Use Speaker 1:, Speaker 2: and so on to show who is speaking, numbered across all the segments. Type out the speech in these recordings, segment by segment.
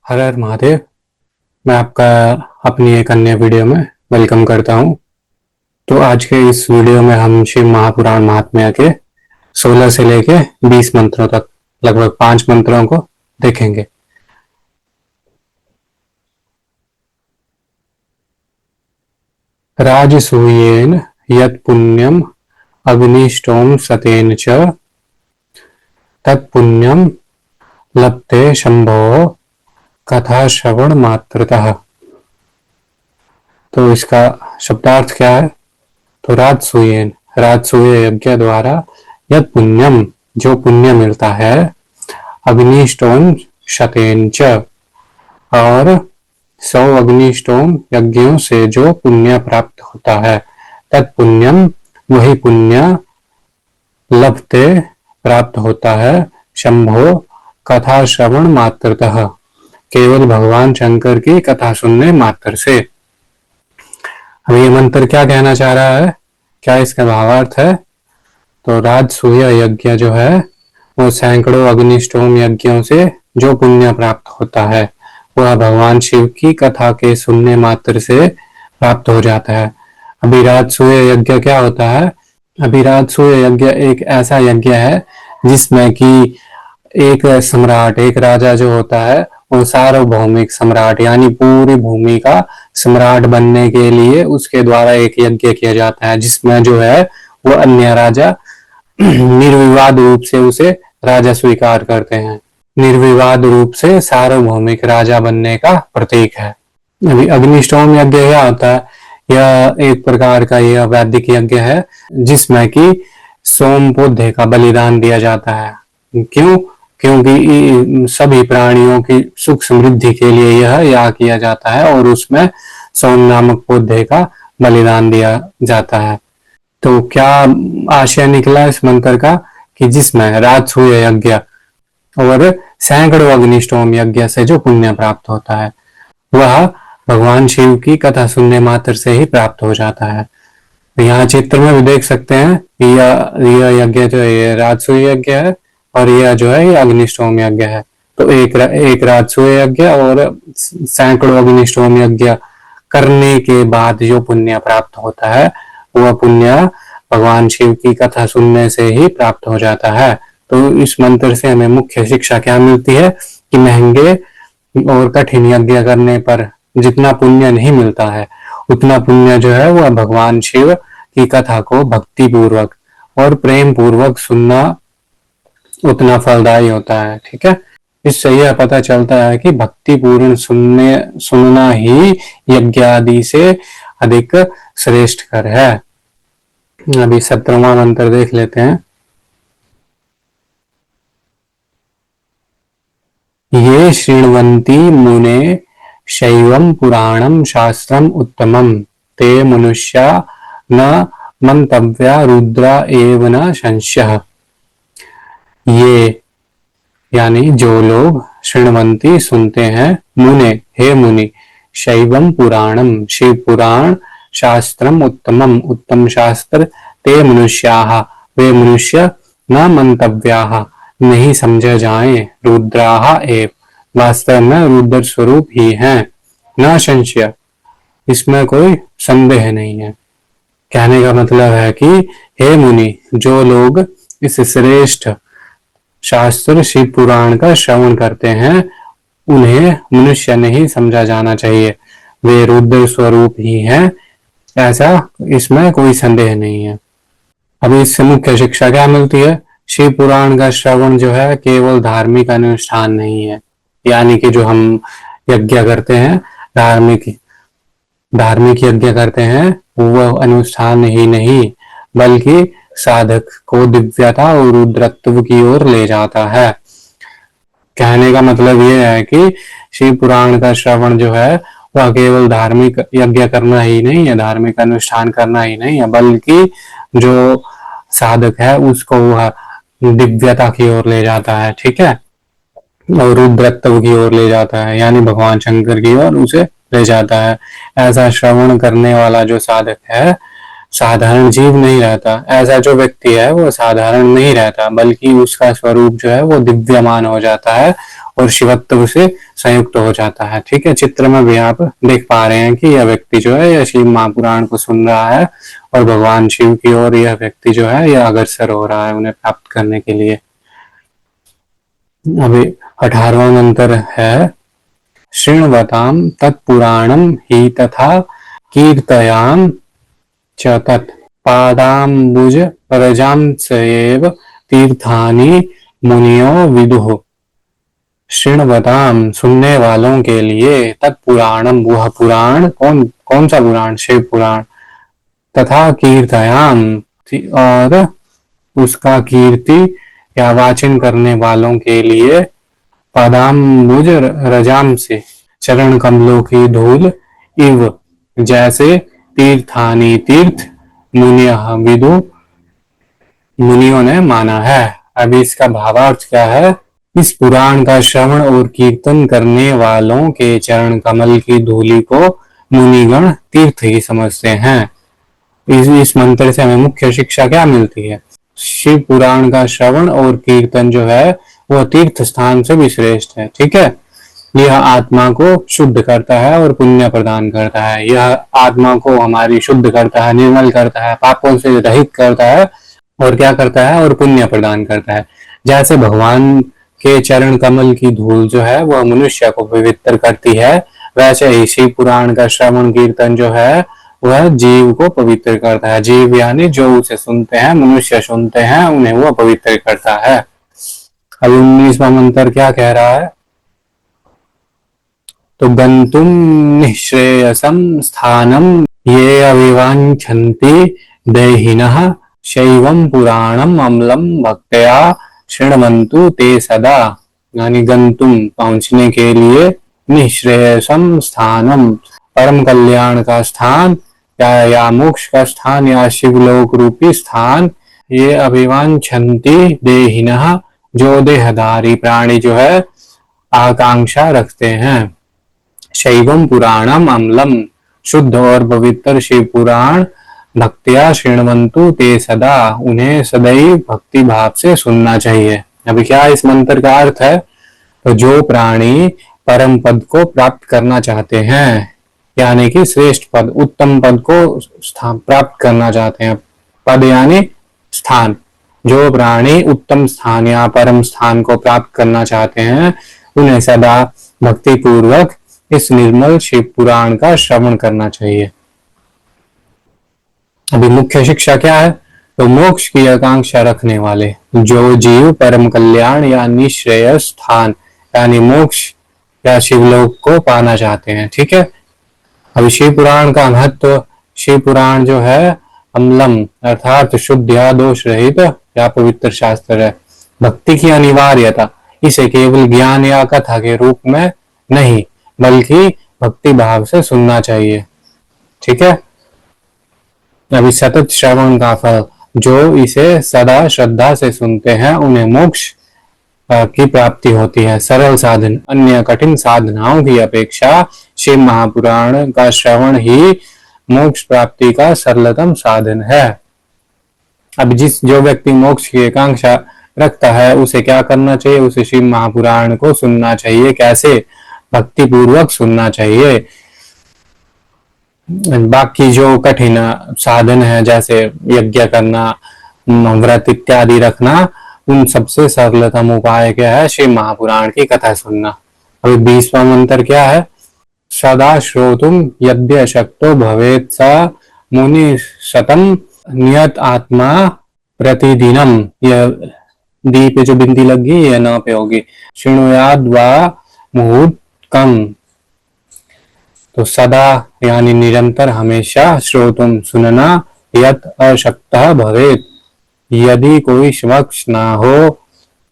Speaker 1: हर हर महादेव। मैं आपका अपनी एक अन्य वीडियो में वेलकम करता हूं। तो आज के इस वीडियो में हम शिव महापुराण महात्म्य के 16 से लेके 20 मंत्रों तक लगभग 5 मंत्रों को देखेंगे। राजसूयेन यत् पुण्यम अग्निष्टोम सतेन च तत्पुण्यम लप्ते शंभो कथा श्रवण मात्रतः। तो इसका शब्दार्थ क्या है? तो राजसूयेन, राजसूय यज्ञ द्वारा यद पुण्यम, जो पुण्य मिलता है, अग्निष्टोम शतेन च, और 100 अग्निष्टोम यज्ञों से जो पुण्य प्राप्त होता है, तत्पुण्यम, वही पुण्य, लभते, प्राप्त होता है, शंभो, कथा श्रवण मात्रतः, केवल भगवान शंकर की कथा सुनने मात्र से। अब ये मंत्र क्या कहना चाह रहा है, क्या इसका भावार्थ है? तो राजसूय यज्ञ जो है वो सैकड़ों अग्निष्टोम यज्ञों से जो पुण्य प्राप्त होता है वह भगवान शिव की कथा के सुनने मात्र से प्राप्त हो जाता है। अभी राजसूय यज्ञ क्या होता है? अभी राजसूय यज्ञ एक ऐसा यज्ञ है जिसमें कि एक सम्राट, एक राजा जो होता है वो सार्वभौमिक सम्राट यानी पूरी भूमि का सम्राट बनने के लिए उसके द्वारा एक यज्ञ किया जाता है, जिसमें जो है वो अन्य राजा निर्विवाद रूप से उसे राजा स्वीकार करते हैं। निर्विवाद रूप से सार्वभौमिक राजा बनने का प्रतीक है। अभी अग्निष्टोम यज्ञ क्या होता है? यह एक प्रकार का यह वैदिक यज्ञ है जिसमें कि सोम पौधे का बलिदान दिया जाता है। क्यों? क्योंकि सभी प्राणियों की सुख समृद्धि के लिए यह याग किया जाता है और उसमें सोम नामक पौधे का बलिदान दिया जाता है। तो क्या आशय निकला इस मंत्र का कि जिसमें राजसूय यज्ञ और सैकड़ों अग्निष्टोम यज्ञ से जो पुण्य प्राप्त होता है वह भगवान शिव की कथा सुनने मात्र से ही प्राप्त हो जाता है। यहाँ चित्र में भी देख सकते हैं यह यज्ञ जो है राजसूय यज्ञ है और यह जो है ये अग्निष्टोम यज्ञ है। तो एक राजसूय यज्ञ और सैकड़ों अग्निष्टोम यज्ञ करने के बाद जो पुण्य प्राप्त होता है वह पुण्य भगवान शिव की कथा सुनने से ही प्राप्त हो जाता है। तो इस मंत्र से हमें मुख्य शिक्षा क्या मिलती है कि महंगे और कठिन यज्ञ करने पर जितना पुण्य नहीं मिलता है उतना पुण्य जो है वह भगवान शिव की कथा को भक्ति पूर्वक और प्रेम पूर्वक सुनना उतना फलदायी होता है। ठीक है, इससे यह पता चलता है कि भक्ति पूर्ण सुनना ही यज्ञ आदि से अधिक श्रेष्ठकर है। अभी 17वां मंत्र देख लेते हैं। ये शृण्वन्ति मुने शैवं पुराणं शास्त्रम उत्तमं ते मनुष्या न मंतव्या रुद्रा एव न संशयः। ये यानी जो लोग शृण्वन्ति सुनते हैं, मुने, हे मुनि, शैवम पुराणम, शिव पुराण, शास्त्रम उत्तमम, उत्तम शास्त्र, ते मनुष्याः, वे मनुष्य, न मंतव्याः, नहीं समझे जाएं, रुद्राः एव, वास्तव में रुद्र स्वरूप ही हैं, न संशय, इसमें कोई संदेह नहीं है। कहने का मतलब है कि हे मुनि, जो लोग इस श्रेष्ठ शास्त्र शिव पुराण का श्रवण करते हैं उन्हें मनुष्य नहीं समझा जाना चाहिए, वे रुद्र स्वरूप ही हैं, ऐसा इसमें कोई संदेह नहीं है। अभी इससे मुख्य शिक्षा क्या मिलती है? शिव पुराण का श्रवण जो है केवल धार्मिक अनुष्ठान नहीं है, यानी कि जो हम यज्ञ करते हैं, धार्मिक यज्ञ करते हैं वह अनुष्ठान ही नहीं बल्कि साधक को दिव्यता और रुद्रत्व की ओर ले जाता है। कहने का मतलब यह है कि शिव पुराण का श्रवण जो है वह केवल धार्मिक यज्ञ करना ही नहीं है, धार्मिक अनुष्ठान करना ही नहीं है, बल्कि जो साधक है उसको वह दिव्यता की ओर ले जाता है। ठीक है, और रुद्रत्व की ओर ले जाता है, यानी भगवान शंकर की ओर उसे ले जाता है। ऐसा श्रवण करने वाला जो साधक है साधारण जीव नहीं रहता। ऐसा जो व्यक्ति है वो साधारण नहीं रहता, बल्कि उसका स्वरूप जो है वो दिव्यमान हो जाता है और शिवत्व से संयुक्त हो जाता है। ठीक है, चित्र में भी आप देख पा रहे हैं कि यह व्यक्ति जो है यह शिव महापुराण को सुन रहा है और भगवान शिव की ओर यह व्यक्ति जो है यह अग्रसर हो रहा है उन्हें प्राप्त करने के लिए। अभी 18वां मंत्र है, शृण्वताम तत्पुराणम हि तथा कीर्तयाम च तत् पादाम्बुज परजांसएव तीर्थानि मुनियो विदुः। शृण्वताम सुनने वालों के लिए, तत्पुराणम वह पुराण, कौन सा पुराण? शिव पुराण। तथा कीर्तयाम और उसका कीर्ति या वाचन करने वालों के लिए, पादाम्बुज रजाम से चरण कमलों की धूल, इव जैसे, तीर्थानी तीर्थ, मुनियः विदु मुनियों ने माना है। अभी इसका भावार्थ क्या है? इस पुराण का श्रवण और कीर्तन करने वालों के चरण कमल की धूलि को मुनिगण तीर्थ ही समझते हैं। इस मंत्र से हमें मुख्य शिक्षा क्या मिलती है? शिव पुराण का श्रवण और कीर्तन जो है वह तीर्थ स्थान से भी श्रेष्ठ है। ठीक है, यह आत्मा को शुद्ध करता है और पुण्य प्रदान करता है। यह आत्मा को हमारी शुद्ध करता है, निर्मल करता है, पापों से रहित करता है और क्या करता है? और पुण्य प्रदान करता है। जैसे भगवान के चरण कमल की धूल जो है वह मनुष्य को पवित्र करती है, वैसे ही शिव पुराण का श्रवण कीर्तन जो है वह जीव को पवित्र करता है। जीव यानी जो उसे सुनते हैं, मनुष्य सुनते हैं, उन्हें वह पवित्र करता है। अब 19वां मंत्र क्या कह रहा है? तो गंतुम निःश्रेयसं स्थानम ये अविवांछन्ति देहिनः शैवं पुराणम अम्लं भक्त्या शृण्वन्तु ते सदा। यानी गंतुम पहुंचने के लिए, निःश्रेयसम स्थानम परम कल्याण का स्थान, या मोक्ष का स्थान, या शिवलोक रूपी स्थान, ये अभिवांछन्ति देहिनः जो देहधारी प्राणी जो है आकांक्षा रखते हैं। शैवम पुराणम अम्लम शुद्ध और पवित्र शिव पुराण, भक्त्या शृण्वन्तु ते सदा उन्हें सदैव भक्ति भाव से सुनना चाहिए। अभी क्या इस मंत्र का अर्थ है? तो जो प्राणी परम पद को प्राप्त करना चाहते हैं, यानी कि श्रेष्ठ पद, उत्तम पद को प्राप्त करना चाहते हैं, पद यानी स्थान, जो प्राणी उत्तम स्थान या परम स्थान को प्राप्त करना चाहते हैं उन्हें सदा भक्ति पूर्वक इस निर्मल शिव पुराण का श्रवण करना चाहिए। अभी मुख्य शिक्षा क्या है? तो मोक्ष की आकांक्षा रखने वाले जो जीव परम कल्याण या निश्रेय स्थान यानी मोक्ष या शिवलोक को पाना चाहते हैं। ठीक है, अभी शिव पुराण का महत्व, शिव पुराण जो है अम्लम अर्थात शुद्ध या दोष रहित या पवित्र शास्त्र है। भक्ति की अनिवार्यता, इसे केवल ज्ञान या कथा के रूप में नहीं बल्कि भक्ति भाव से सुनना चाहिए। ठीक है, अभी सतत श्रवण का फल, जो इसे सदा श्रद्धा से सुनते हैं उन्हें मोक्ष की प्राप्ति होती है। सरल साधन, अन्य कठिन साधनाओं की अपेक्षा शिव महापुराण का श्रवण ही मोक्ष प्राप्ति का सरलतम साधन है। अब जो व्यक्ति मोक्ष की आकांक्षा रखता है उसे क्या करना चाहिए? उसे शिव महापुराण को सुनना चाहिए। कैसे? भक्ति पूर्वक सुनना चाहिए। बाकी जो कठिन साधन है जैसे यज्ञ करना, व्रत इत्यादि रखना, उन सबसे सरलतम उपाय क्या है? शिव महापुराण की कथा सुनना। अभी 20वां मंत्र क्या है? सदा श्रोतुम यद्य शक्तो भवेत् स मुनि शतम नियत आत्मा प्रतिदिनम। यह दी पे जो बिंदी लगी यह न पे होगी। शृणुयाद वा मुहूर्त कम, तो सदा यानी निरंतर, हमेशा, श्रोतुम सुनना, यत अशक्तः भवेत् यदि कोई समक्ष ना हो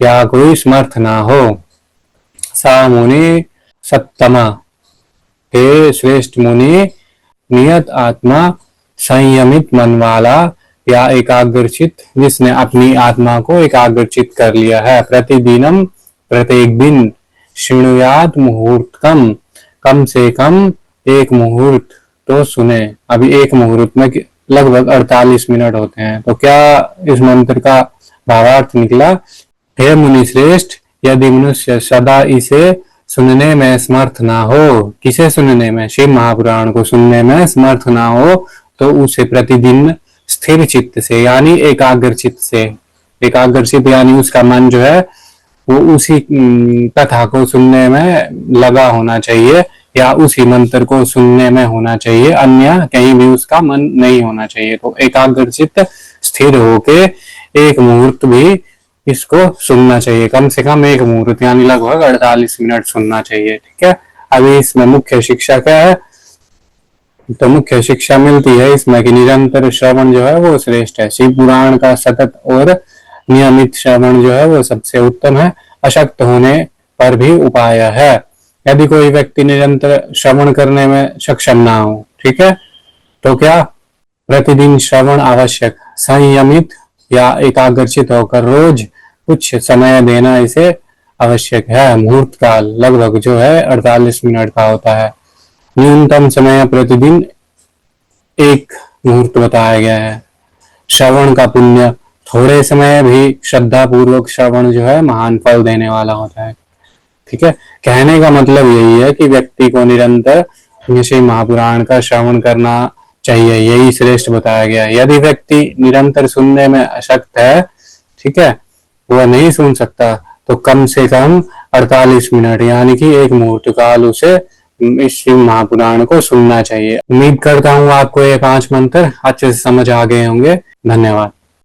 Speaker 1: या कोई समर्थ ना हो, सा मुनि सत्तमा हे श्रेष्ठ मुनि, नियत आत्मा संयमित मन वाला या एकाग्रचित जिसने अपनी आत्मा को एकाग्रचित कर लिया है, प्रतिदिनम प्रत्येक दिन, शृणुयात मुहूर्त कम से कम एक मुहूर्त तो सुने। अभी एक मुहूर्त में लगभग 48 मिनट होते हैं। तो क्या इस मंत्र का भावार्थ निकला? हे मुनि श्रेष्ठ, यदि मनुष्य सदा इसे सुनने में समर्थ ना हो, किसे सुनने में? शिव महापुराण को सुनने में समर्थ ना हो, तो उसे प्रतिदिन स्थिर चित्त से यानी एकाग्र चित्त से, एकाग्र चित्त यानी उसका मन जो है वो उसी कथा को सुनने में लगा होना चाहिए या उसी मंत्र को सुनने में होना चाहिए, अन्य कहीं भी उसका मन नहीं होना चाहिए। तो एकाग्र चित्त स्थिर होके एक मुहूर्त भी इसको सुनना चाहिए, कम से कम एक मुहूर्त यानी लगभग 48 मिनट सुनना चाहिए। ठीक है, अभी इसमें मुख्य शिक्षा क्या है? तो मुख्य शिक्षा मिलती है इसमें कि निरंतर श्रवण जो है वो श्रेष्ठ है। शिव पुराण का सतत और नियमित श्रवण जो है वो सबसे उत्तम है, अशक्त होने पर भी उपाय है। यदि कोई व्यक्ति निरंतर श्रवण करने में सक्षम ना हो, ठीक है, तो क्या प्रतिदिन श्रवण आवश्यक, संयमित या एकाग्रचित होकर रोज कुछ समय देना इसे आवश्यक है। मुहूर्त काल लगभग जो है 48 मिनट का होता है। न्यूनतम समय प्रतिदिन एक मुहूर्त बताया गया है। श्रवण का पुण्य, थोड़े समय भी श्रद्धा पूर्वक श्रवण जो है महान फल देने वाला होता है। ठीक है, कहने का मतलब यही है कि व्यक्ति को निरंतर शिव महापुराण का श्रवण करना चाहिए, यही श्रेष्ठ बताया गया है। यदि व्यक्ति निरंतर सुनने में अशक्त है, ठीक है, वह नहीं सुन सकता, तो कम से कम 48 मिनट यानी कि एक मुहूर्त काल उसे इस शिव महापुराण को सुनना चाहिए। उम्मीद करता हूँ आपको ये 5 मंत्र अच्छे से समझ आ गए होंगे। धन्यवाद।